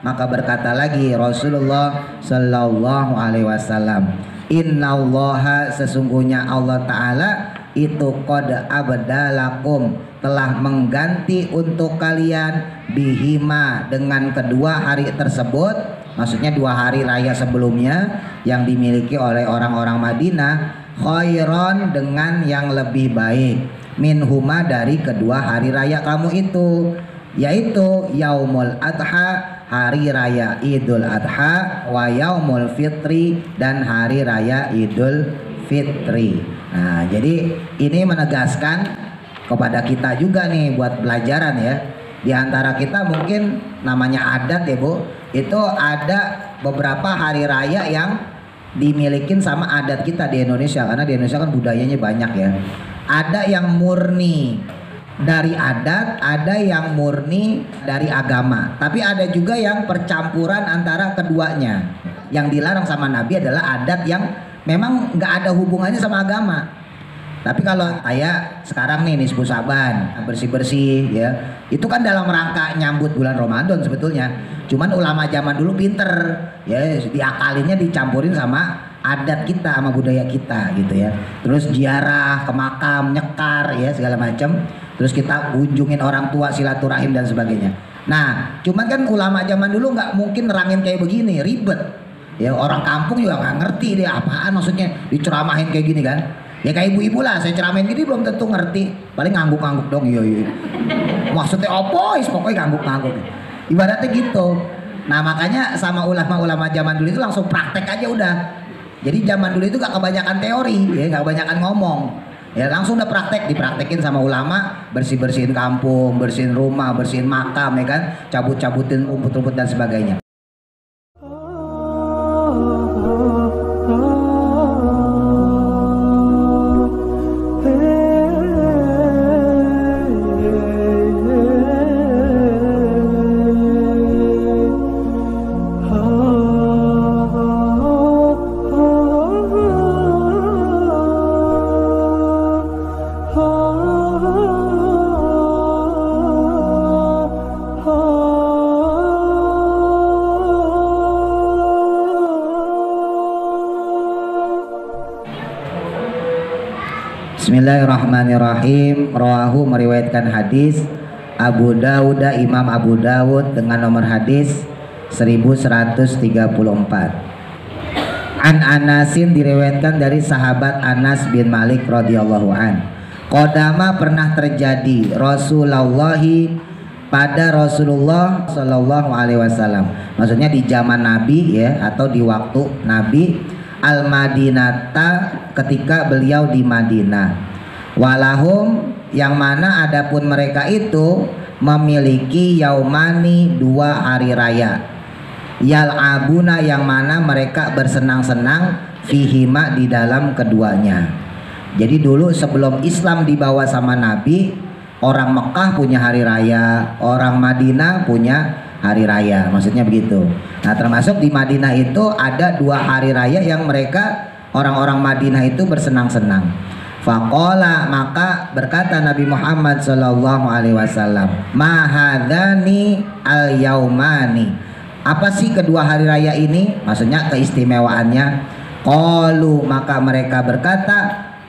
maka berkata lagi Rasulullah sallallahu alaihi wasallam, innallaha sesungguhnya Allah Ta'ala itu qad abdalakum telah mengganti untuk kalian bihima dengan kedua hari tersebut, maksudnya 2 hari raya sebelumnya yang dimiliki oleh orang-orang Madinah, khairon dengan yang lebih baik minhuma dari kedua hari raya kamu itu, yaitu yaumul adha hari raya Idul Adha wa yaumul fitri dan hari raya Idul Fitri. Nah, jadi ini menegaskan kepada kita juga nih buat pelajaran ya. Di antara kita mungkin namanya adat ya Bu, itu ada beberapa hari raya yang dimilikin sama adat kita di Indonesia, karena di Indonesia kan budayanya banyak ya. Ada yang murni dari adat, ada yang murni dari agama, tapi ada juga yang percampuran antara keduanya. Yang dilarang sama Nabi adalah adat yang memang nggak ada hubungannya sama agama. Tapi kalau kayak sekarang nih Nisfu Saban, bersih-bersih ya, itu kan dalam rangka nyambut bulan Ramadan sebetulnya. Cuman ulama zaman dulu pinter ya, diakalinnya dicampurin sama adat kita, sama budaya kita gitu ya. Terus ziarah ke makam, nyekar ya segala macam. Terus kita kunjungin orang tua, silaturahim dan sebagainya. Nah, cuman kan ulama zaman dulu nggak mungkin nerangin kayak begini, ribet. Ya orang kampung juga nggak ngerti dia apaan maksudnya diceramahin kayak gini kan. Ya kayak ibu-ibu lah, saya ceramahin gini belum tentu ngerti. Paling ngangguk-ngangguk dong, iya. Maksudnya apa? Pokoknya ngangguk-ngangguk. Ibaratnya gitu. Nah makanya sama ulama-ulama zaman dulu itu langsung praktek aja udah. Jadi zaman dulu itu gak kebanyakan teori, ya gak kebanyakan ngomong. Ya langsung udah praktek, dipraktekin sama ulama, bersih-bersihin kampung, bersihin rumah, bersihin makam ya kan, cabut-cabutin rumput-rumput dan sebagainya. Bismillahirrahmanirrahim. Rawahu meriwayatkan hadis Abu Dawud, Imam Abu Dawud dengan nomor hadis 1134. An Anasin diriwayatkan dari sahabat Anas bin Malik radhiyallahu an. Qadama pernah terjadi Rasulullahi pada Rasulullah sallallahu alaihi wasallam. Maksudnya di zaman Nabi ya, atau di waktu Nabi Al-Madinata ketika beliau di Madinah. Walahum yang mana adapun mereka itu memiliki yaumani 2 hari raya. Yal'abuna yang mana mereka bersenang-senang fihima di dalam keduanya. Jadi dulu sebelum Islam dibawa sama Nabi, orang Mekah punya hari raya, orang Madinah punya hari raya, maksudnya begitu. Nah termasuk di Madinah itu ada 2 hari raya yang mereka orang-orang Madinah itu bersenang-senang. Faqala maka berkata Nabi Muhammad sallallahu alaihi wasallam, ma hadzani al yaumani. Apa sih kedua hari raya ini? Maksudnya keistimewaannya. Qalu maka mereka berkata,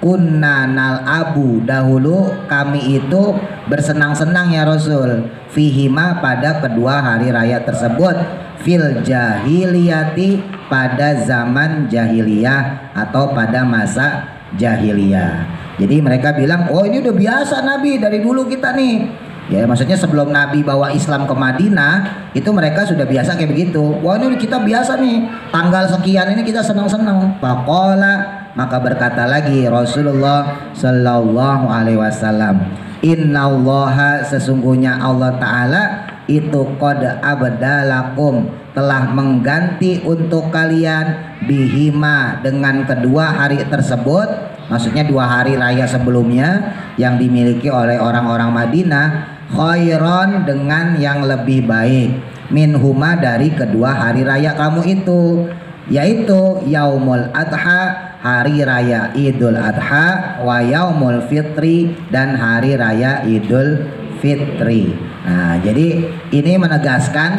kunna nal abu, dahulu kami itu bersenang-senang ya Rasul, fihima pada kedua hari raya tersebut, fil jahiliyati pada zaman jahiliyah atau pada masa jahiliyah. Jadi mereka bilang, oh ini udah biasa Nabi dari dulu kita nih. Ya maksudnya sebelum Nabi bawa Islam ke Madinah itu mereka sudah biasa kayak begitu. Wah ini kita biasa nih, tanggal sekian ini kita senang-senang. Faqala maka berkata lagi Rasulullah sallallahu alaihi wasallam, innallaha sesungguhnya Allah Ta'ala itu qad abdalakum telah mengganti untuk kalian bihima dengan kedua hari tersebut, maksudnya 2 hari raya sebelumnya yang dimiliki oleh orang-orang Madinah, khairon dengan yang lebih baik minhuma dari kedua hari raya kamu itu, yaitu yaumul adha hari raya Idul Adha wa yaumul fitri dan hari raya Idul Fitri. Nah jadi ini menegaskan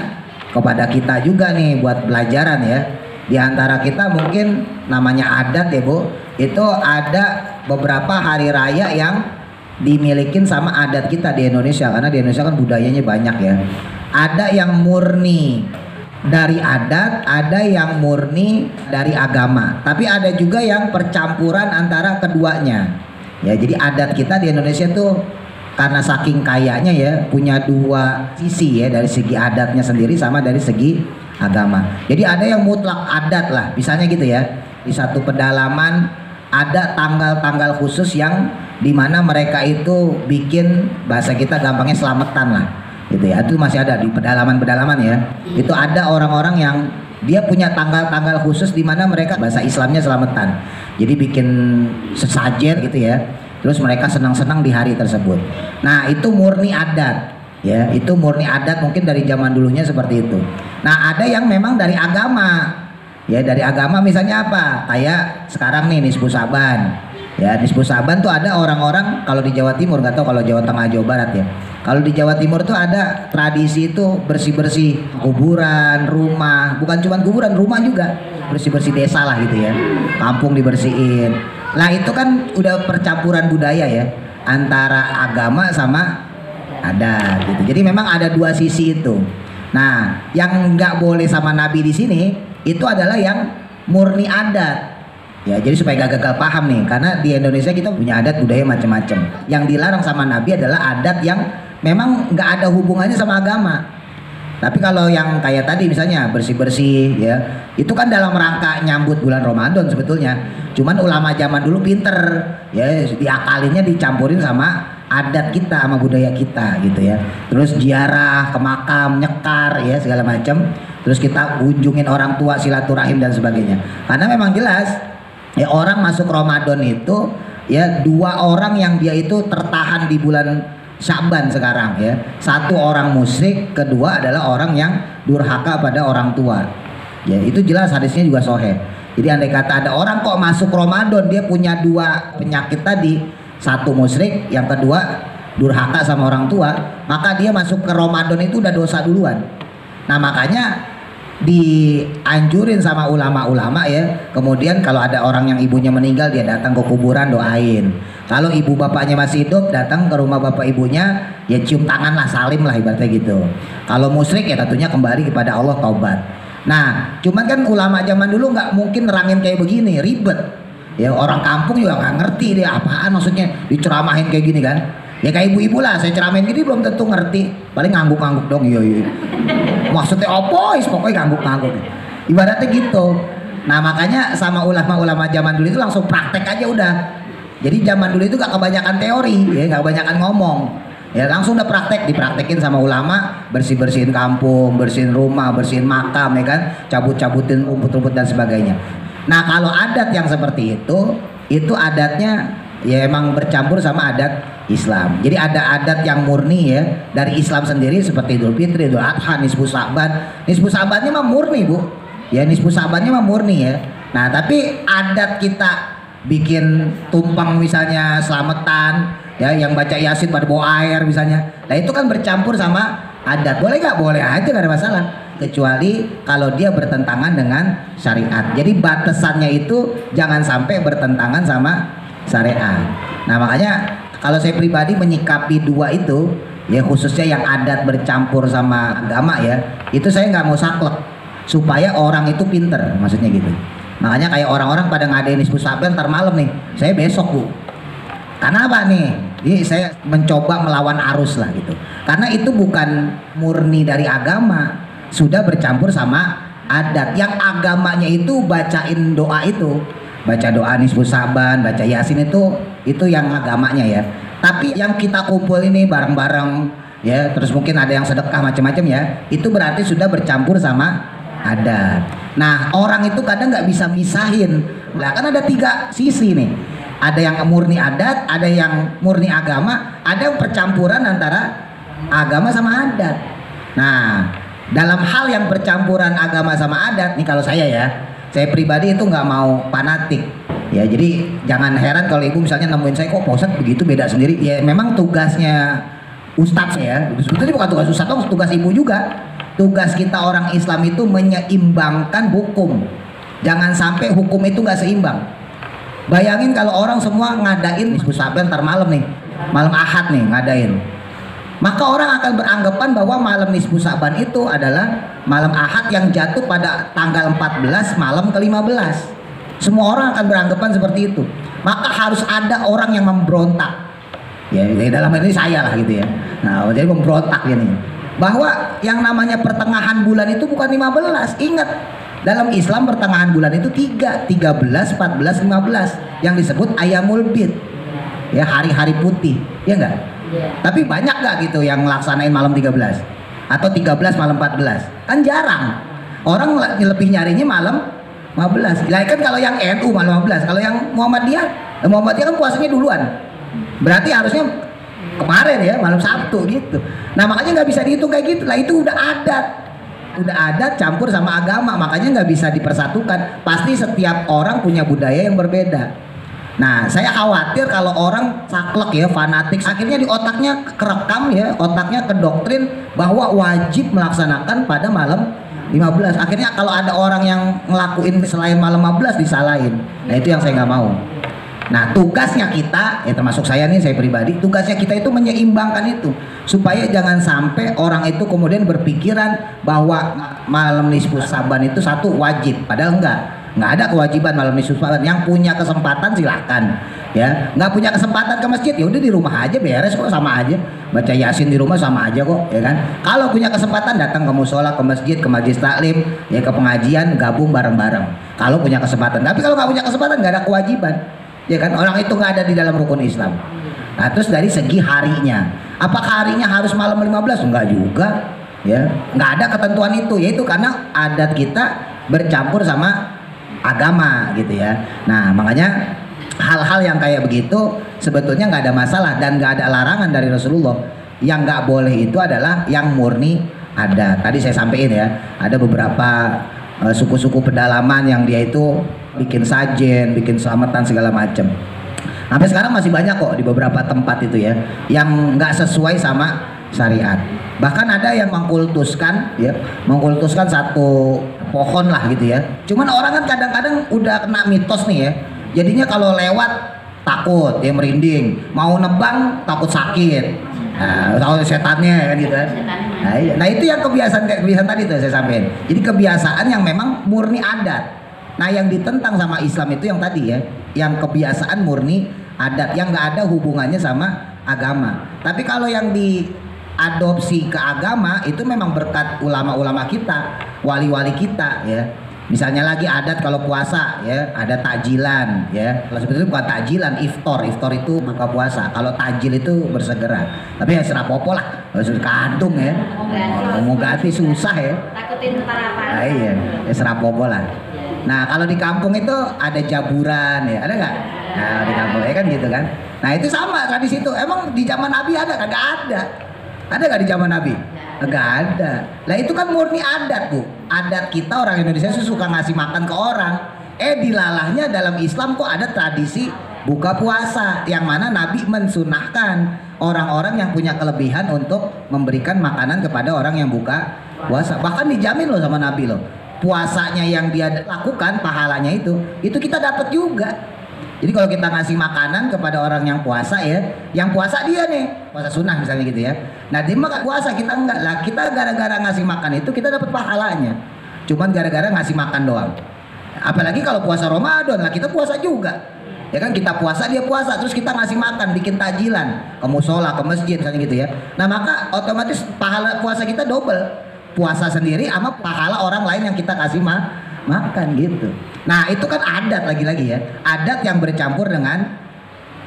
kepada kita juga nih buat pelajaran ya. Di antara kita mungkin namanya adat ya Bu, itu ada beberapa hari raya yang dimilikin sama adat kita di Indonesia, karena di Indonesia kan budayanya banyak ya. Ada yang murni dari adat, ada yang murni dari agama, tapi ada juga yang percampuran antara keduanya ya. Jadi adat kita di Indonesia tuh karena saking kayanya ya, punya dua sisi ya, dari segi adatnya sendiri sama dari segi agama. Jadi ada yang mutlak adat lah, misalnya gitu ya, di satu pedalaman ada tanggal-tanggal khusus yang dimana mereka itu bikin, bahasa kita gampangnya selamatan lah gitu ya. Itu masih ada di pedalaman-pedalaman ya. Itu ada orang-orang yang dia punya tanggal-tanggal khusus dimana mereka, bahasa Islamnya selamatan, jadi bikin sesajen gitu ya, terus mereka senang-senang di hari tersebut. Nah itu murni adat ya, itu murni adat, mungkin dari zaman dulunya seperti itu. Nah ada yang memang dari agama ya, dari agama misalnya apa, kayak sekarang nih Nisfu Saban ya. Nisfu Saban tuh ada orang-orang, kalau di Jawa Timur, nggak tahu kalau Jawa Tengah Jawa Barat ya, kalau di Jawa Timur tuh ada tradisi itu bersih-bersih kuburan, rumah, bukan cuma kuburan, rumah juga, bersih-bersih desa lah gitu ya, kampung dibersihin. Nah itu kan udah percampuran budaya ya, antara agama sama adat gitu. Jadi memang ada dua sisi itu. Nah yang nggak boleh sama Nabi di sini itu adalah yang murni adat ya. Jadi supaya gak gagal paham nih, karena di Indonesia kita punya adat budaya macam-macam. Yang dilarang sama Nabi adalah adat yang memang nggak ada hubungannya sama agama. Tapi kalau yang kayak tadi misalnya bersih-bersih ya, itu kan dalam rangka nyambut bulan Ramadan sebetulnya. Cuman ulama zaman dulu pinter ya, diakalinnya dicampurin sama adat kita, sama budaya kita gitu ya. Terus ziarah ke makam, nyekar ya, segala macam. Terus kita kunjungin orang tua, silaturahim dan sebagainya. Karena memang jelas ya, orang masuk Ramadan itu ya, dua orang yang dia itu tertahan di bulan Syaban sekarang ya. Satu orang musyrik, kedua adalah orang yang durhaka pada orang tua. Ya itu jelas, hadisnya juga sahih. Jadi andai kata ada orang kok masuk Ramadan dia punya dua penyakit tadi, satu musyrik, yang kedua durhaka sama orang tua, maka dia masuk ke Ramadan itu udah dosa duluan. Nah makanya dianjurin sama ulama-ulama ya, kemudian kalau ada orang yang ibunya meninggal, dia datang ke kuburan doain. Kalau ibu bapaknya masih hidup, datang ke rumah bapak ibunya, ya cium tangan lah, salim lah ibaratnya gitu. Kalau musyrik ya tentunya kembali kepada Allah, taubat. Nah cuman kan ulama zaman dulu nggak mungkin nerangin kayak begini, ribet ya, orang kampung juga nggak ngerti dia apaan maksudnya diceramahin kayak gini kan. Ya kayak ibu-ibu lah, saya ceramahin gini belum tentu ngerti, paling ngangguk-ngangguk dong. Iya maksudnya apa, pokoknya ngangguk-ngangguk ibaratnya gitu. Nah makanya sama ulama-ulama zaman dulu itu langsung praktek aja udah. Jadi zaman dulu itu gak kebanyakan teori ya, gak kebanyakan ngomong ya, langsung udah praktek, dipraktekin sama ulama, bersih-bersihin kampung, bersihin rumah, bersihin makam ya kan, cabut-cabutin rumput-rumput dan sebagainya. Nah kalau adat yang seperti itu adatnya ya emang bercampur sama adat Islam. Jadi ada adat yang murni ya dari Islam sendiri, seperti Idul Fitri, Idul Adha, Nisfu Saban. Nisfu Sabannya mah murni Bu ya, Nisfu Sabannya mah murni ya. Nah tapi adat kita bikin tumpeng misalnya, selamatan ya, yang baca Yasin pada bawa air misalnya, nah itu kan bercampur sama adat. Boleh nggak? Boleh aja, nggak ada masalah, kecuali kalau dia bertentangan dengan syariat. Jadi batasannya itu jangan sampai bertentangan sama syariat. Nah makanya kalau saya pribadi menyikapi dua itu ya, khususnya yang adat bercampur sama agama ya, itu saya nggak mau saklek supaya orang itu pinter, maksudnya gitu. Makanya kayak orang-orang pada ngadain Nisfu Saban ntar malam nih, saya besok Bu. Karena apa nih? Jadi saya mencoba melawan arus lah gitu. Karena itu bukan murni dari agama, sudah bercampur sama adat. Yang agamanya itu bacain doa itu, baca doa Nisfu Saban, baca Yasin, itu yang agamanya ya. Tapi yang kita kumpul ini bareng-bareng ya, terus mungkin ada yang sedekah macam-macam ya, itu berarti sudah bercampur sama adat. Nah orang itu kadang nggak bisa misahin. Nah kan ada tiga sisi nih, ada yang murni adat, ada yang murni agama, ada yang percampuran antara agama sama adat. Nah dalam hal yang percampuran agama sama adat nih, kalau saya pribadi itu nggak mau fanatik ya. Jadi jangan heran kalau ibu misalnya nemuin saya, kok Pak Ustadz begitu beda sendiri. Ya memang tugasnya ustadz ya, sebetulnya bukan tugas ustadz dong, tugas ibu juga. Tugas kita orang Islam itu menyeimbangkan hukum. Jangan sampai hukum itu nggak seimbang. Bayangin kalau orang semua ngadain nisfu Sa'ban ntar malam nih, malam Ahad nih ngadain. Maka orang akan beranggapan bahwa malam nisfu Sa'ban itu adalah malam Ahad yang jatuh pada tanggal 14 malam ke-15. Semua orang akan beranggapan seperti itu. Maka harus ada orang yang memberontak. Ya, dalam ini saya lah gitu ya. Nah, jadi memberontak ini. Bahwa yang namanya pertengahan bulan itu bukan 15. Ingat, dalam Islam pertengahan bulan itu 3, 13, 14, 15 yang disebut Ayyamul Bid. Ya, hari-hari putih. Ya enggak? Tapi banyak gak gitu yang ngelaksanain malam 13 atau 13 malam 14? Kan jarang. Orang lebih nyarinya malam 15. Lah kan kalau yang NU malam 15, kalau yang Muhammadiyah kan puasanya duluan. Berarti harusnya kemarin ya, malam Sabtu gitu. Nah makanya nggak bisa dihitung kayak gitu. Lah itu udah adat campur sama agama, makanya nggak bisa dipersatukan. Pasti setiap orang punya budaya yang berbeda. Nah saya khawatir kalau orang saklek ya, fanatik, akhirnya di otaknya kerekam ya, otaknya kedoktrin bahwa wajib melaksanakan pada malam 15. Akhirnya kalau ada orang yang ngelakuin selain malam 15 disalahin. Nah itu yang saya nggak mau. Nah tugasnya kita, ya termasuk saya nih, saya pribadi, tugasnya kita itu menyeimbangkan itu supaya jangan sampai orang itu kemudian berpikiran bahwa malam nisfu Sa'ban itu satu wajib, padahal nggak ada kewajiban malam nisfu Sa'ban. Yang punya kesempatan silahkan, ya. Nggak punya kesempatan ke masjid, ya udah di rumah aja beres kok, sama aja. Baca Yasin di rumah sama aja kok, ya kan. Kalau punya kesempatan datang ke musola, ke masjid, ke majelis taklim, ya ke pengajian, gabung bareng-bareng. Kalau punya kesempatan, tapi kalau nggak punya kesempatan nggak ada kewajiban. Ya kan, orang itu nggak ada di dalam rukun Islam. Nah terus dari segi harinya, apakah harinya harus malam 15? Enggak juga, ya nggak ada ketentuan itu, yaitu karena adat kita bercampur sama agama gitu ya. Nah makanya hal-hal yang kayak begitu sebetulnya nggak ada masalah dan nggak ada larangan dari Rasulullah. Yang nggak boleh itu adalah yang murni adat. Tadi saya sampaikan ya, ada beberapa suku-suku pedalaman yang dia itu bikin sajen, bikin selamatan segala macam. Sampai sekarang masih banyak kok di beberapa tempat itu ya, yang nggak sesuai sama syariat. Bahkan ada yang mengkultuskan satu pohon lah gitu ya. Cuman orang kan kadang-kadang udah kena mitos nih ya. Jadinya kalau lewat takut, ya merinding. Mau nebang takut sakit. Nah, tahu setannya kan gitu kan. Nah itu yang kebiasaan tadi tuh saya sampaikan. Jadi kebiasaan yang memang murni adat. Nah yang ditentang sama Islam itu yang tadi ya, yang kebiasaan murni adat yang nggak ada hubungannya sama agama. Tapi kalau yang diadopsi ke agama itu memang berkat ulama-ulama kita, wali-wali kita ya. Misalnya lagi adat kalau puasa ya, ada takjilan ya. Kalau sebetulnya bukan takjilan, iftar itu buka puasa. Kalau takjil itu bersegera. Tapi ya serapopo lah, sudah kantung ya. Mau ganti susah ya. Takutin ketarapan. Nah, iya, ya serapopo lah. Nah kalau di kampung itu ada jaburan ya, ada nggak? Nah di kampung ya kan gitu kan. Nah itu sama tradisi itu. Emang di zaman Nabi ada? Kagak ada. Ada nggak di zaman Nabi? Kagak ada. Lah itu kan murni adat bu. Adat kita orang Indonesia suka ngasih makan ke orang. Dilalahnya dalam Islam kok ada tradisi buka puasa yang mana Nabi mensunahkan orang-orang yang punya kelebihan untuk memberikan makanan kepada orang yang buka puasa. Bahkan dijamin loh sama Nabi loh. Puasanya yang dia lakukan pahalanya itu kita dapat juga. Jadi kalau kita ngasih makanan kepada orang yang puasa ya, yang puasa dia nih puasa sunnah misalnya gitu ya. Nah dia makan puasa, kita enggak lah, kita gara-gara ngasih makan itu kita dapat pahalanya. Cuman gara-gara ngasih makan doang. Apalagi kalau puasa Ramadan lah, kita puasa juga. Ya kan kita puasa, dia puasa, terus kita ngasih makan, bikin tajilan ke musola, ke masjid misalnya gitu ya. Nah maka otomatis pahala puasa kita double. Puasa sendiri sama pahala orang lain yang kita kasih makan gitu. Nah itu kan adat lagi-lagi ya, adat yang bercampur dengan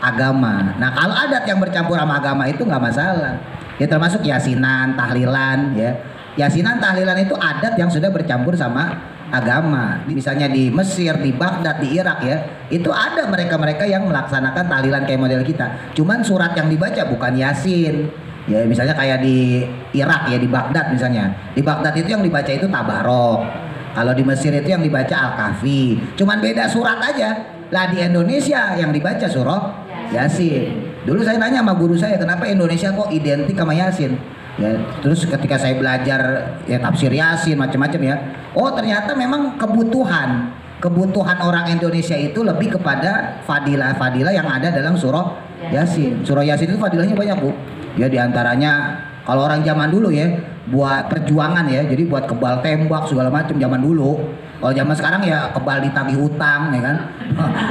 agama. Nah kalau adat yang bercampur sama agama itu nggak masalah. Ya termasuk yasinan, tahlilan ya. Yasinan, tahlilan itu adat yang sudah bercampur sama agama. Misalnya di Mesir, di Baghdad, di Irak ya, itu ada mereka-mereka yang melaksanakan tahlilan kayak model kita. Cuman surat yang dibaca bukan Yasin. Ya misalnya kayak di Irak ya, di Baghdad misalnya. Di Baghdad itu yang dibaca itu Tabarok. Kalau di Mesir itu yang dibaca Al-Kahfi. Cuman beda surat aja. Lah di Indonesia yang dibaca surah Yasin. Dulu saya nanya sama guru saya, kenapa Indonesia kok identik sama Yasin? Ya, terus ketika saya belajar ya tafsir Yasin macam-macam ya, oh ternyata memang kebutuhan orang Indonesia itu lebih kepada fadilah-fadilah yang ada dalam surah Yasin. Surah Yasin itu fadilahnya banyak Bu. Ya diantaranya kalau orang zaman dulu ya buat perjuangan ya, jadi buat kebal tembak segala macam zaman dulu. Kalau zaman sekarang ya kebal ditagih hutang ya kan.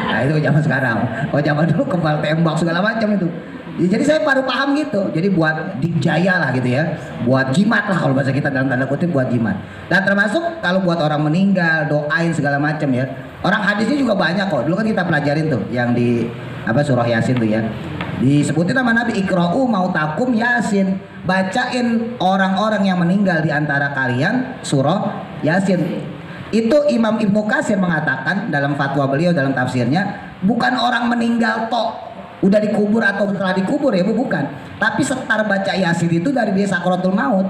Nah itu zaman sekarang. Kalau zaman dulu kebal tembak segala macam itu. Ya, jadi saya baru paham gitu. Jadi buat dikjaya lah gitu ya. Buat jimat lah kalau bahasa kita dalam tanda kutip buat jimat. Dan termasuk kalau buat orang meninggal, doain segala macam ya. Orang hadisnya juga banyak kok. Dulu kan kita pelajarin tuh yang di surah Yasin tuh ya. Disebutin sama Nabi Iqra'u mautakum Yasin. Bacain orang-orang yang meninggal di antara kalian surah Yasin. Itu Imam Ibnu Katsir mengatakan dalam fatwa beliau dalam tafsirnya, bukan orang meninggal tok udah dikubur atau setelah dikubur ya Bu, bukan. Tapi setar baca Yasin itu dari dia sakratul maut.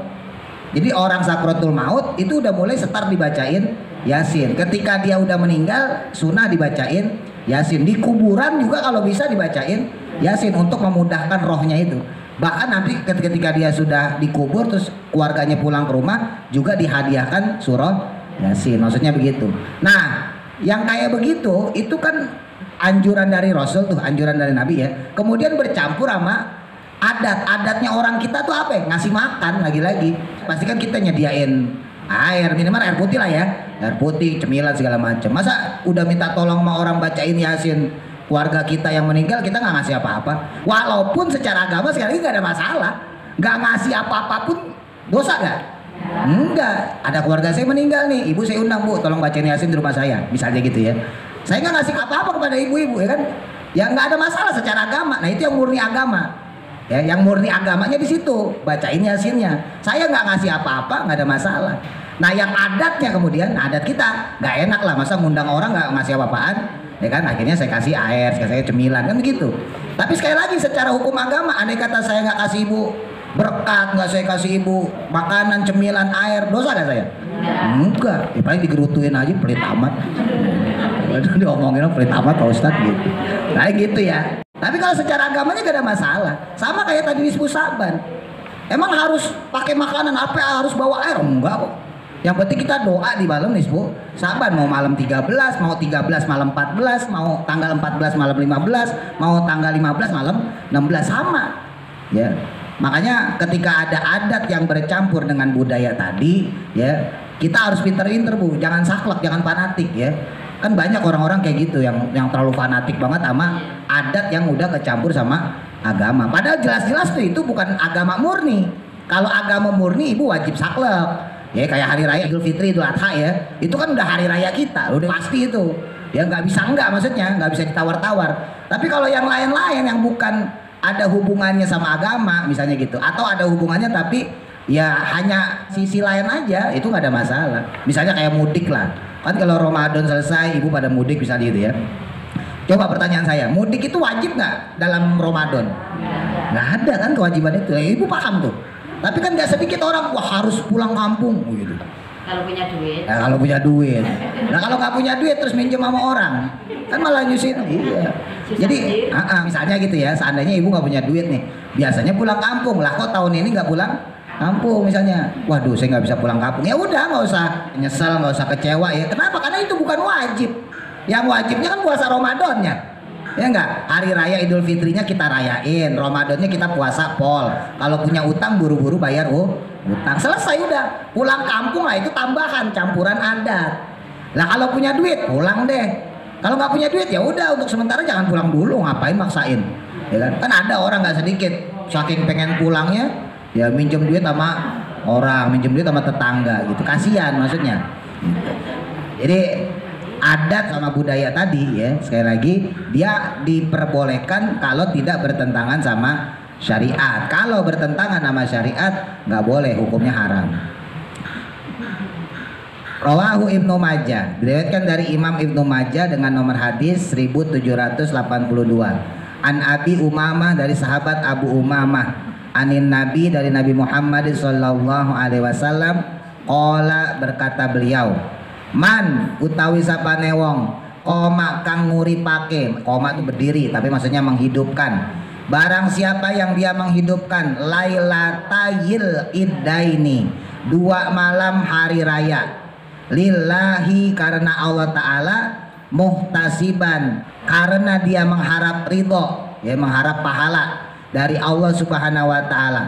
Jadi orang sakratul maut itu udah mulai setar dibacain Yasin. Ketika dia udah meninggal sunnah dibacain Yasin. Di kuburan juga kalau bisa dibacain Yasin untuk memudahkan rohnya itu. Bahkan nanti ketika dia sudah dikubur terus keluarganya pulang ke rumah juga dihadiahkan surah Yasin. Maksudnya begitu. Nah, yang kayak begitu itu kan anjuran dari Rasul tuh, anjuran dari Nabi ya. Kemudian bercampur sama adatnya orang kita tuh apa ya? Ngasih makan lagi-lagi. Pasti kan kita nyediain air, minimal air putih lah ya. Air putih, cemilan segala macam. Masa udah minta tolong sama orang bacain Yasin keluarga kita yang meninggal kita nggak ngasih apa-apa. Walaupun secara agama sekali lagi nggak ada masalah. Nggak ngasih apa-apa pun dosa nggak? Enggak. Ada keluarga saya meninggal nih, ibu saya undang Bu, tolong bacain Yasin di rumah saya. Misalnya gitu ya. Saya nggak ngasih apa-apa kepada ibu-ibu ya kan, ya nggak ada masalah secara agama. Nah itu yang murni agama, ya yang murni agamanya di situ, bacain Yasinnya. Saya nggak ngasih apa-apa, nggak ada masalah. Nah yang adatnya kemudian, adat kita nggak enak lah, masa ngundang orang nggak ngasih apa-apaan, ya kan? Akhirnya saya kasih air, saya cemilan kan begitu. Tapi sekali lagi secara hukum agama, andai kata saya nggak kasih ibu berkat, nggak saya kasih ibu makanan, cemilan, air, dosa nggak saya? Enggak, ya paling digerutuin aja pelit amat. Diomongin pelit amat Pak Ustadz gitu. Kayak gitu ya. Tapi kalau secara agamanya gak ada masalah. Sama kayak tadi nisfu Saban. Emang harus pakai makanan apa, harus bawa air? Enggak kok. Yang penting kita doa di malam nisfu Saban. Mau malam 13, mau 13 malam 14, mau tanggal 14 malam 15, mau tanggal 15 malam 16 sama. Ya. Makanya ketika ada adat yang bercampur dengan budaya tadi, ya kita harus pinter-pinter Bu, jangan saklek, jangan fanatik ya. Kan banyak orang-orang kayak gitu yang terlalu fanatik banget sama adat yang udah kecampur sama agama. Padahal jelas-jelas tuh itu bukan agama murni. Kalau agama murni ibu wajib saklek. Ya kayak hari raya Idul Fitri, Idul Adha ya. Itu kan udah hari raya kita, udah pasti itu. Ya nggak bisa enggak, maksudnya nggak bisa ditawar-tawar. Tapi kalau yang lain-lain yang bukan ada hubungannya sama agama misalnya gitu, atau ada hubungannya tapi ya hanya sisi lain aja, itu nggak ada masalah. Misalnya kayak mudik lah. Kan kalau Ramadan selesai ibu pada mudik bisa gitu ya. Coba pertanyaan saya, mudik itu wajib nggak dalam Ramadan? Nggak ada kan kewajiban itu. Ibu paham tuh. Tapi kan nggak sedikit orang wah harus pulang kampung gitu. Kalau punya duit. Nah, kalau punya duit. Nah kalau nggak punya duit terus minjem sama orang, kan malah nyusin. Iya. Jadi misalnya gitu ya, seandainya ibu nggak punya duit nih, biasanya pulang kampung lah. Kok tahun ini nggak pulang kampung misalnya? Waduh, saya nggak bisa pulang kampung. Ya udah, nggak usah nyesel, nggak usah kecewa ya. Kenapa? Karena itu bukan wajib. Yang wajibnya kan puasa Ramadannya. Ya enggak? Hari raya Idul Fitrinya kita rayain, Ramadannya kita puasa pol. Kalau punya utang buru-buru bayar utang. Selesai udah. Pulang kampung lah itu tambahan campuran adat. Lah kalau punya duit pulang deh. Kalau nggak punya duit ya udah, untuk sementara jangan pulang dulu, ngapain maksain. Ya kan? Kan ada orang nggak sedikit saking pengen pulangnya ya minjem duit sama orang, minjem duit sama tetangga gitu. Kasihan maksudnya. Jadi adat sama budaya tadi ya, sekali lagi dia diperbolehkan kalau tidak bertentangan sama syariat. Kalau bertentangan sama syariat nggak boleh, hukumnya haram. Rawahu Ibnu Majah, diriwayatkan dari Imam Ibnu Majah dengan nomor hadis 1782. An Abi Umamah, dari sahabat Abu Umamah, anin Nabi, dari Nabi Muhammad sallallahu alaihi wasallam, qala, berkata beliau, man utawi sapane wong koma kang nguripake, koma itu berdiri tapi maksudnya menghidupkan, Barang siapa yang dia menghidupkan lailatayil iddaini, 2 malam hari raya, lillahi karena Allah Ta'ala, muhtasiban karena dia mengharap ridho, ya mengharap pahala dari Allah Subhanahu wa Ta'ala.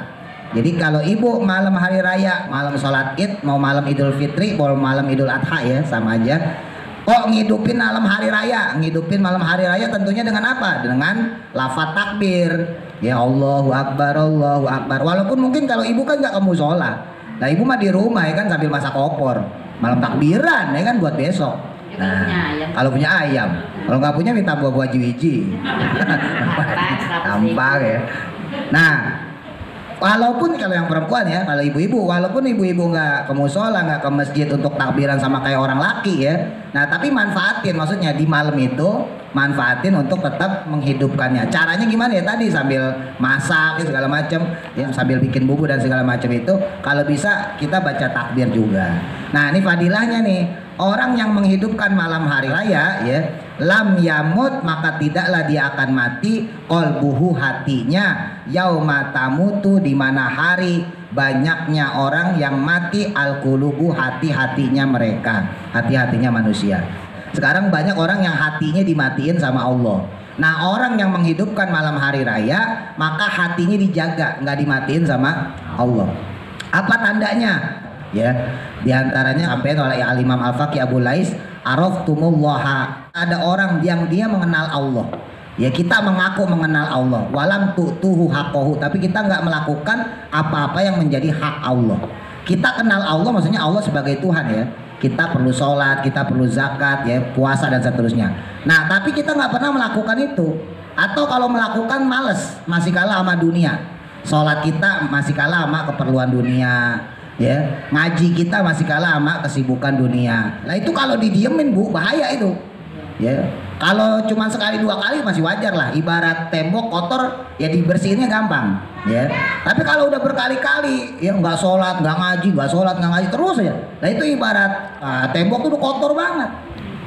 Jadi kalau ibu malam hari raya, malam sholat id, mau malam idul fitri, mau malam idul adha ya sama aja. Kok ngidupin malam hari raya? Ngidupin malam hari raya tentunya dengan apa? Dengan lafaz takbir. Ya Allahu Akbar, Allahu Akbar. Walaupun mungkin kalau ibu kan nggak ke musola. Nah ibu mah di rumah ya kan sambil masak opor. Malam takbiran ya kan buat besok. Nah, kalau punya ayam. Kalau nggak punya minta buah-buah wiji. Tampang ya. Nah, walaupun kalau yang perempuan ya, kalau ibu-ibu, walaupun ibu-ibu nggak ke musola, nggak ke masjid untuk takbiran sama kayak orang laki ya. Nah, tapi manfaatin, maksudnya di malam itu manfaatin untuk tetap menghidupkannya. Caranya gimana ya tadi, sambil masak segala macam, ya, sambil bikin bumbu dan segala macam itu. Kalau bisa kita baca takbir juga. Nah, ini fadilahnya nih. Orang yang menghidupkan malam hari raya ya, lam yamut, maka tidaklah dia akan mati, qalbuhu hatinya, yauma tamutu, di mana hari banyaknya orang yang mati, al-qulubu hati-hatinya mereka, hati-hatinya manusia. Sekarang banyak orang yang hatinya dimatiin sama Allah. Nah, orang yang menghidupkan malam hari raya, maka hatinya dijaga, nggak dimatiin sama Allah. Apa tandanya? Ya, diantaranya sampai oleh Al-Imam Al-Faqih Abu Lais, araftumullaha, ada orang yang dia mengenal Allah. Ya, kita mengaku mengenal Allah, walam tu'tuhu haqqahu, tapi kita nggak melakukan apa-apa yang menjadi hak Allah. Kita kenal Allah, maksudnya Allah sebagai Tuhan ya. Kita perlu sholat, kita perlu zakat, ya, puasa dan seterusnya. Nah, tapi kita nggak pernah melakukan itu. Atau kalau melakukan males, masih kalah sama dunia. Sholat kita masih kalah sama keperluan dunia. Ya, ngaji kita masih kalah sama kesibukan dunia. Nah itu kalau didiemin bu, bahaya itu. Ya, kalau cuma sekali 2 kali masih wajar lah. Ibarat tembok kotor, ya dibersihinnya gampang. Ya, tapi kalau udah berkali-kali, ya nggak sholat, nggak ngaji, nggak sholat, nggak ngaji terus aja. Nah itu ibarat tembok tuh udah kotor banget,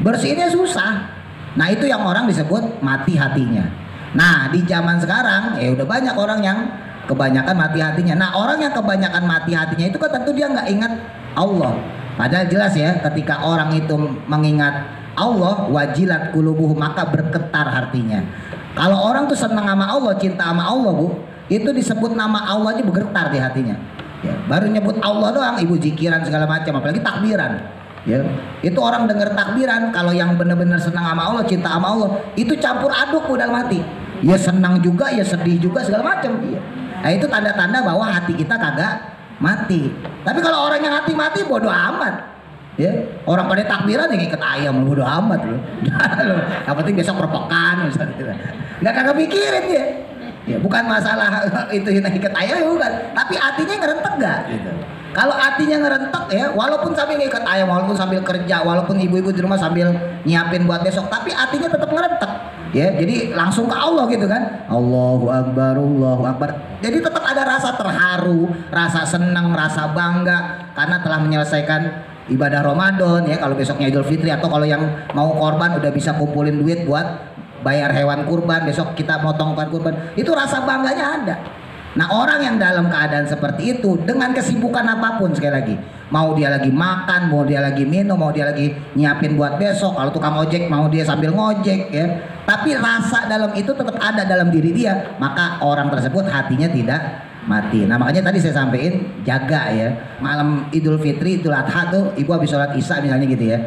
bersihinnya susah. Nah itu yang orang disebut mati hatinya. Nah di zaman sekarang, ya udah banyak orang yang kebanyakan mati hatinya. Nah orang yang kebanyakan mati hatinya itu kan tentu dia nggak ingat Allah. Padahal jelas ya, ketika orang itu mengingat Allah, wajilat qulubuhum, maka bergetar hatinya. Kalau orang tuh senang sama Allah, cinta sama Allah bu, itu disebut nama Allah aja bergetar di hatinya. Ya, baru nyebut Allah doang, ibu zikiran segala macam, apalagi takbiran. Ya, itu orang dengar takbiran, kalau yang benar-benar senang sama Allah, cinta sama Allah, itu campur aduk bu dalam hati. Ya senang juga, ya sedih juga segala macam. Ya. Nah itu tanda-tanda bahwa hati kita kagak mati. Tapi kalau orang yang hati mati bodoh amat. Ya, orang pada takbiran yang ikut ayam bodoh amat loh. Yang penting besok perpokan misalnya. Nggak kagak pikirin dia. Ya, bukan masalah itu ikut ayam bukan, tapi hatinya ngerentek gak gitu. Kalau hatinya ngerentek ya, walaupun sambil ngikut ayam, walaupun sambil kerja, walaupun ibu-ibu di rumah sambil nyiapin buat besok, tapi hatinya tetap ngerentek. Ya, jadi langsung ke Allah gitu kan. Allahu Akbar, Allahu Akbar. Jadi tetap ada rasa terharu, rasa senang, rasa bangga karena telah menyelesaikan ibadah Ramadan ya. Kalau besoknya Idul Fitri, atau kalau yang mau korban udah bisa kumpulin duit buat bayar hewan kurban, besok kita motongkan kurban. Itu rasa bangganya ada. Nah, orang yang dalam keadaan seperti itu dengan kesibukan apapun, sekali lagi, mau dia lagi makan, mau dia lagi minum, mau dia lagi nyiapin buat besok, kalau tukang ojek mau dia sambil ngojek ya, tapi rasa dalam itu tetap ada dalam diri dia, maka orang tersebut hatinya tidak mati. Nah makanya tadi saya sampaikan, jaga ya, malam Idul Fitri, Idul Adha tuh ibu habis sholat isya misalnya gitu ya,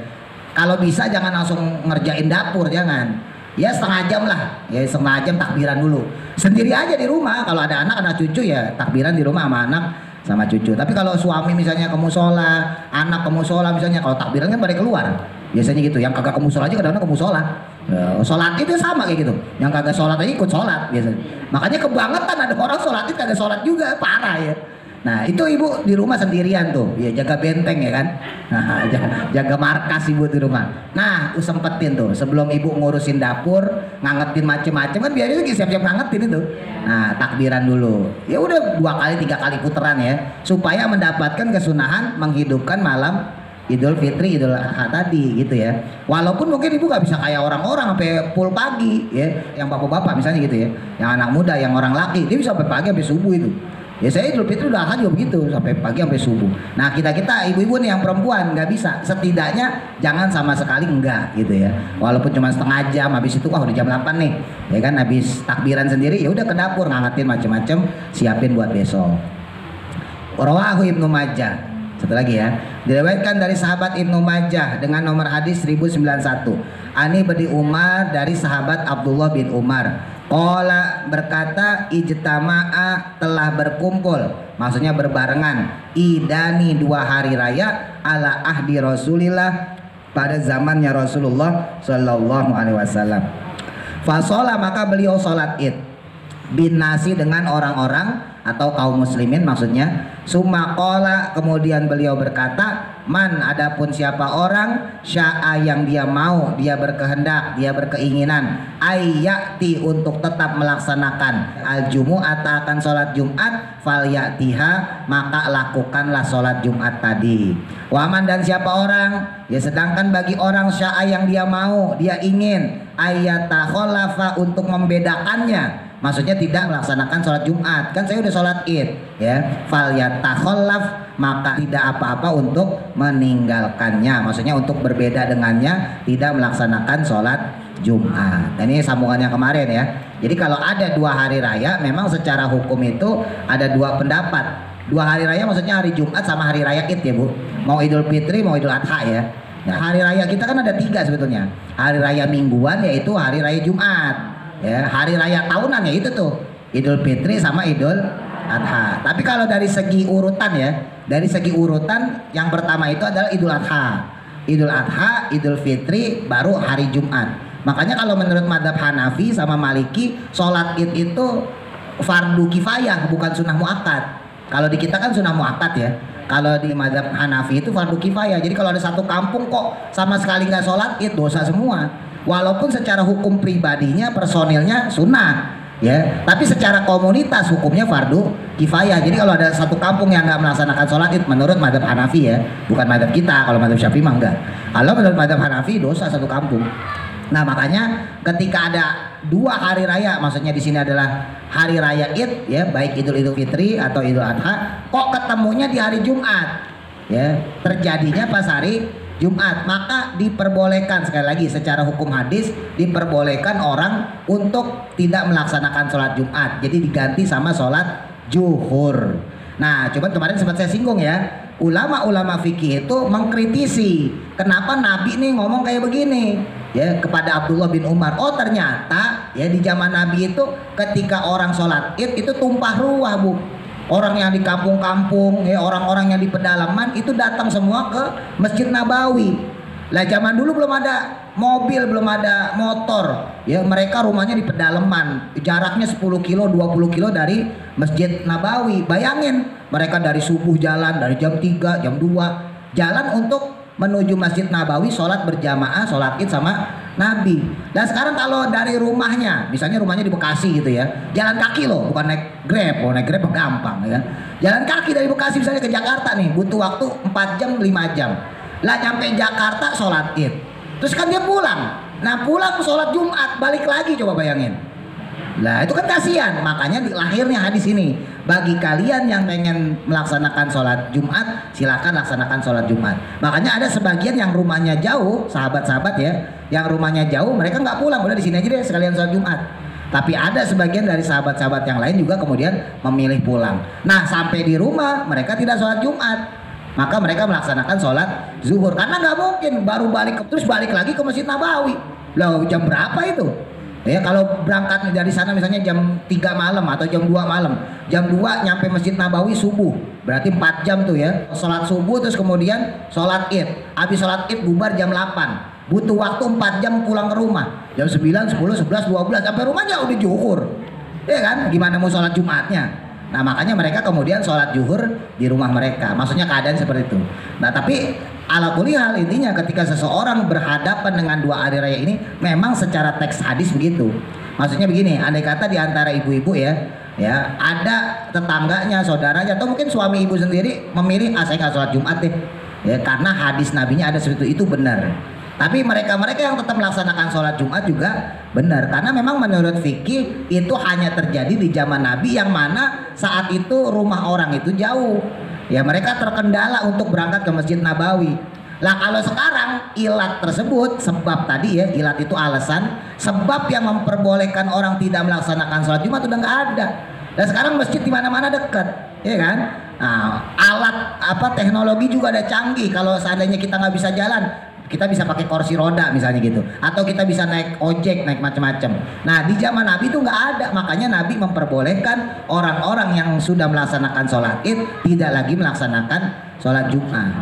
kalau bisa jangan langsung ngerjain dapur, jangan. Ya setengah jam lah, ya setengah jam takbiran dulu sendiri aja di rumah. Kalau ada anak cucu ya takbiran di rumah sama anak sama cucu. Tapi kalau suami misalnya ke musola, anak ke musola misalnya, kalau takbiran kan pada keluar biasanya gitu. Yang kagak ke musola aja kadang-kadang ke musola. Sholat itu sama kayak gitu, yang kagak sholat aja ikut sholat biasanya. Makanya kebangetan ada orang sholat itu kagak sholat juga, parah ya. Nah itu ibu di rumah sendirian tuh, ya jaga benteng ya kan, nah, jaga markas ibu di rumah. Nah sempetin tuh sebelum ibu ngurusin dapur, ngangetin macem-macem kan, biasanya siap-siap ngangetin itu. Nah takbiran dulu, ya udah 2 kali 3 kali puteran ya, supaya mendapatkan kesunahan menghidupkan malam Idul Fitri, Idul Adha tadi gitu ya. Walaupun mungkin ibu nggak bisa kayak orang-orang sampai full pagi ya, yang bapak-bapak misalnya gitu ya, yang anak muda, yang orang laki, dia bisa sampai pagi sampai subuh itu. Ya saya Idul Fitri udah Adha juga begitu, sampai pagi sampai subuh. Nah kita ibu-ibu nih yang perempuan nggak bisa, setidaknya jangan sama sekali enggak gitu ya. Walaupun cuma setengah jam, habis itu udah jam 8 nih, ya kan habis takbiran sendiri, ya udah ke dapur ngangetin macem-macem, siapin buat besok. Rawahu Ibnu Majah. Satu lagi ya, diriwayatkan dari sahabat Ibnu Majah dengan nomor hadis 1091. Ani bin Umar dari sahabat Abdullah bin Umar. Qala berkata ijtama'a telah berkumpul, maksudnya berbarengan, idani 2 hari raya ala ahdi Rasulillah pada zamannya Rasulullah Shallallahu Alaihi Wasallam. Fasola maka beliau sholat id bin nasi dengan orang-orang atau kaum muslimin maksudnya. Sumakola kemudian beliau berkata, man adapun siapa orang sya'a yang dia mau, dia berkehendak, dia berkeinginan ayyati untuk tetap melaksanakan al-jumu'ata akan sholat Jumat, falyatiha maka lakukanlah sholat Jumat tadi. Waman dan siapa orang ya, sedangkan bagi orang sya'a yang dia mau, dia ingin ayyatakhollafa untuk membedakannya, maksudnya tidak melaksanakan sholat Jumat, kan saya udah sholat id ya, falyatakhallaf maka tidak apa-apa untuk meninggalkannya, maksudnya untuk berbeda dengannya, tidak melaksanakan sholat Jumat. Dan ini sambungannya kemarin ya. Jadi kalau ada 2 hari raya, memang secara hukum itu ada 2 pendapat. 2 hari raya maksudnya hari Jumat sama hari raya id ya Bu, mau Idul Fitri mau Idul Adha ya. Nah, hari raya kita kan ada 3 sebetulnya. Hari raya mingguan yaitu hari raya Jumat ya, hari raya tahunan ya itu tuh Idul Fitri sama Idul Adha. Tapi kalau dari segi urutan ya, dari segi urutan yang pertama itu adalah Idul Adha. Idul Adha, Idul Fitri, baru hari Jumat. Makanya kalau menurut madhab Hanafi sama Maliki, sholat id itu fardu kifayah bukan sunnah muakkad. Kalau di kita kan sunnah muakkad ya. Kalau di madhab Hanafi itu fardu kifayah. Jadi kalau ada satu kampung kok sama sekali nggak sholat id, dosa semua. Walaupun secara hukum pribadinya personilnya sunnah ya, tapi secara komunitas hukumnya fardu kifayah. Jadi kalau ada satu kampung yang nggak melaksanakan sholat id menurut madhab Hanafi ya, bukan madhab kita. Kalau madhab Syafi'i mah enggak. Kalau menurut madhab Hanafi dosa satu kampung. Nah makanya ketika ada 2 hari raya, maksudnya di sini adalah hari raya id ya, baik Idul Fitri atau Idul Adha, kok ketemunya di hari Jumat ya, terjadinya pas hari Jumat, maka diperbolehkan, sekali lagi secara hukum hadis diperbolehkan orang untuk tidak melaksanakan sholat Jumat, jadi diganti sama sholat zuhur. Nah cuman kemarin sempat saya singgung ya, ulama-ulama fikih itu mengkritisi kenapa Nabi nih ngomong kayak begini ya kepada Abdullah bin Umar. Oh ternyata ya di zaman Nabi itu ketika orang sholat id itu tumpah ruah Bu. Orang yang di kampung-kampung ya, orang-orang yang di pedalaman itu datang semua ke Masjid Nabawi. Lah zaman dulu belum ada mobil, belum ada motor ya, mereka rumahnya di pedalaman, jaraknya 10 kilo 20 kilo dari Masjid Nabawi. Bayangin mereka dari subuh jalan, dari jam 3 jam 2 jalan untuk menuju Masjid Nabawi, sholat berjamaah, sholat id sama Nabi. Dan sekarang kalau dari rumahnya, misalnya rumahnya di Bekasi gitu ya, jalan kaki loh, bukan naik Grab. Naik Grab gampang ya, jalan kaki dari Bekasi misalnya ke Jakarta nih, butuh waktu 4 jam 5 jam. Lah nyampe Jakarta sholat id, terus kan dia pulang. Nah pulang sholat Jumat, balik lagi, coba bayangin. Lah itu kan kasihan, makanya lahirnya hadis ini. Bagi kalian yang pengen melaksanakan sholat Jumat, silakan laksanakan sholat Jumat. Makanya ada sebagian yang rumahnya jauh, sahabat-sahabat ya, yang rumahnya jauh, mereka nggak pulang, udah di sini aja deh sekalian sholat Jumat. Tapi ada sebagian dari sahabat-sahabat yang lain juga kemudian memilih pulang. Nah sampai di rumah mereka tidak sholat Jumat, maka mereka melaksanakan sholat zuhur, karena nggak mungkin baru balik terus balik lagi ke Masjid Nabawi. Loh jam berapa itu? Ya kalau berangkat dari sana misalnya jam 3 malam atau jam 2 malam, jam 2 nyampe Masjid Nabawi subuh, berarti 4 jam tuh ya, sholat subuh terus kemudian sholat id, habis sholat id bubar jam 8, butuh waktu 4 jam pulang ke rumah, jam 9, 10, 11, 12 sampai rumahnya udah zuhur ya kan, gimana mau sholat Jumatnya. Nah makanya mereka kemudian sholat zuhur di rumah mereka, maksudnya keadaan seperti itu. Nah tapi ala kulli hal intinya ketika seseorang berhadapan dengan 2 hari raya ini memang secara teks hadis begitu. Maksudnya begini, andai kata di antara ibu-ibu ya ada tetangganya, saudaranya atau mungkin suami ibu sendiri memilih saya nggak sholat Jumat deh. ya, karena hadis nabinya ada seperti itu benar. Tapi mereka-mereka yang tetap melaksanakan sholat Jumat juga benar, karena memang menurut fikih itu hanya terjadi di zaman Nabi yang mana saat itu rumah orang itu jauh, ya mereka terkendala untuk berangkat ke Masjid Nabawi. Lah kalau sekarang ilat tersebut, sebab tadi ya, ilat itu alasan, sebab yang memperbolehkan orang tidak melaksanakan sholat Jumat udah nggak ada. Dan sekarang masjid di mana-mana dekat, ya kan? Nah, alat teknologi juga ada canggih. Kalau seandainya kita nggak bisa jalan, kita bisa pakai kursi roda misalnya gitu, atau kita bisa naik ojek, naik macam-macam. Nah di zaman Nabi itu nggak ada, makanya Nabi memperbolehkan orang-orang yang sudah melaksanakan sholat id tidak lagi melaksanakan sholat Jumat.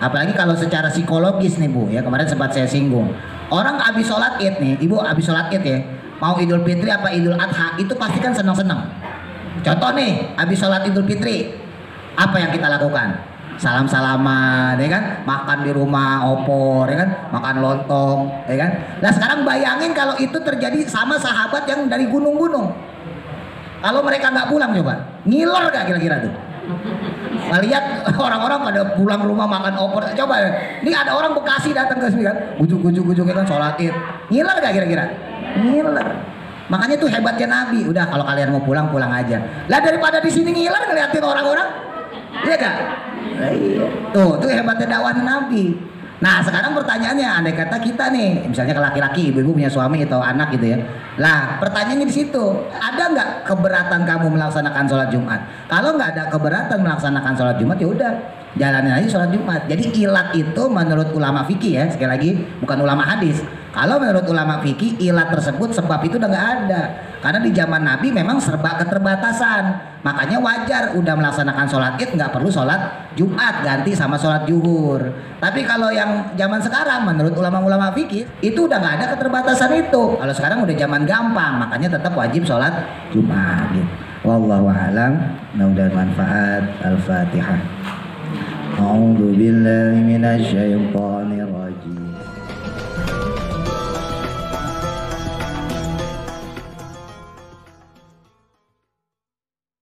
Apalagi kalau secara psikologis nih Bu, ya kemarin sempat saya singgung, orang habis sholat id nih, Ibu habis sholat id ya, mau Idul Fitri apa Idul Adha itu pasti kan senang-senang. Contoh nih, habis sholat Idul Fitri, apa yang kita lakukan? Salam-salaman, ya kan? Makan di rumah opor, ya kan? Makan lontong, ya kan? Nah sekarang bayangin kalau itu terjadi sama sahabat yang dari gunung-gunung. Kalau mereka nggak pulang coba, ngiler gak kira-kira tuh? Lihat orang-orang pada pulang rumah makan opor. Coba, ini ada orang Bekasi datang ke sini kan, ujuk-ujuk kan sholat id. Ngiler gak kira-kira? Ngiler. Makanya tuh hebatnya Nabi. Udah kalau kalian mau pulang pulang aja. Lah daripada di sini ngiler ngeliatin orang-orang, iya gak? Nah, iya. Tuh hebatnya dakwah Nabi. Nah sekarang pertanyaannya, andai kata kita nih, misalnya ke laki-laki, ibu-ibu punya suami atau anak gitu ya. Lah pertanyaannya di situ, ada nggak keberatan kamu melaksanakan sholat Jumat? Kalau nggak ada keberatan melaksanakan sholat Jumat, ya udah jalanin aja sholat Jumat. Jadi ilat itu menurut ulama fikih ya, sekali lagi bukan ulama hadis. Kalau menurut ulama fikih ilat tersebut sebab itu udah nggak ada, karena di zaman Nabi memang serba keterbatasan, makanya wajar udah melaksanakan sholat id nggak perlu sholat Jumat, ganti sama sholat zuhur. Tapi kalau yang zaman sekarang menurut ulama-ulama fikih itu udah nggak ada keterbatasan itu. Kalau sekarang udah zaman gampang, makanya tetap wajib sholat Jumat. Gitu. Wallahu a'lam. Mudah manfaat. Al-Fatihah. A'udzu billahi minasy syaithanir rajim.